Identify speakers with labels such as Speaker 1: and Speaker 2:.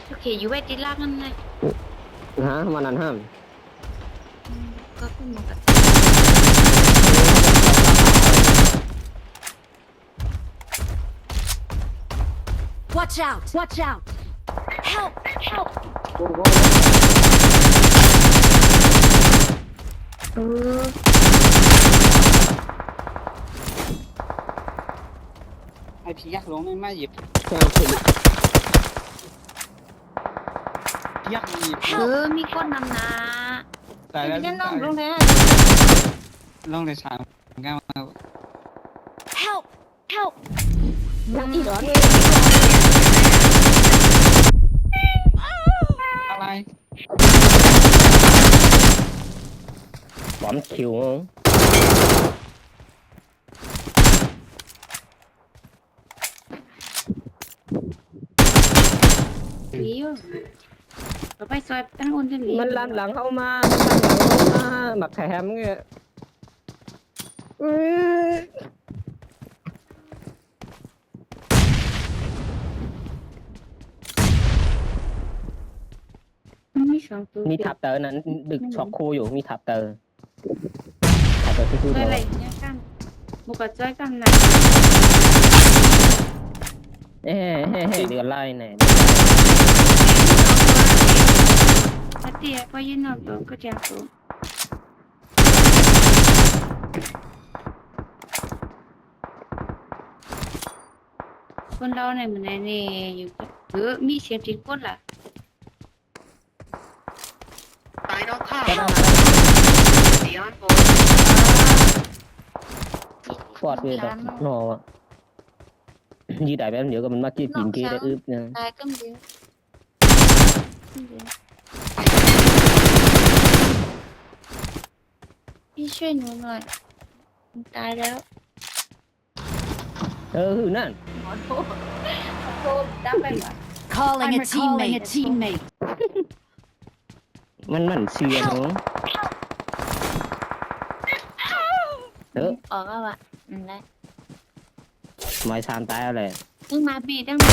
Speaker 1: โอเคอยู่ไว้ที่ล่างนั่นเลย
Speaker 2: ฮะมันนั่นห้าม
Speaker 1: ก็ขึ้นมากับ
Speaker 3: Watch out! Watch out! Help! Help!
Speaker 1: เออ
Speaker 4: ไอพี่ยักษ์ลงไม่หยิบ
Speaker 2: แค่ถึง
Speaker 4: พี่ยักษ์หยิบ
Speaker 1: มีก้นนำนา
Speaker 4: ตายแล้ว
Speaker 1: ไม่ได้น้องลงแล้ว
Speaker 4: ลงเลยสามก้าว
Speaker 3: Help! Help!
Speaker 1: ยังอีกเหรอ
Speaker 4: อะไร
Speaker 2: บอมคิว
Speaker 1: สีอยู่เราไปซอยตั้งคนจะหลี
Speaker 2: มันลันหลังเข้ามามันลันหลังเข้ามาแบบแถมเงี้ยอื้อ
Speaker 1: มีสองตัว
Speaker 2: มีทับเตอร์นั้นดึกช็อกคูอยู่มีทับเตอร์ทับเตอร์คือ
Speaker 1: ซอย
Speaker 2: ๆ
Speaker 1: อะไร
Speaker 2: เลย
Speaker 1: เนี่ยกันบุกกับซอยกันนะ
Speaker 2: เฮ้เดือดไล่แน่
Speaker 1: ถ้าเตี้ยก็ยืนนอนตัวก็จะตัวคนเราในมันนี่อยู่มีเสียงจีบคนล่ะ
Speaker 5: Final call.
Speaker 2: ก็ต้อง
Speaker 5: Be on board.
Speaker 2: ฟอดเวทนอวะยืดได้แบบเดี๋ยวก็มันมากี้กินกี้ได้อึบเนี่ย
Speaker 1: ตายก็มีพี่ช่วยหนูหน่อยตายแล้ว
Speaker 2: นั่น
Speaker 1: ขอโทษดับไปก่อน
Speaker 3: Calling
Speaker 1: I'm
Speaker 3: a teammate.
Speaker 1: recalling a teammate.
Speaker 2: มันเชียร์เนาะ
Speaker 1: ออกแล้วอ่ะนั่นแหละ
Speaker 2: ไม้ชามตายอะไร
Speaker 1: ตั้งมาบีตั้งมา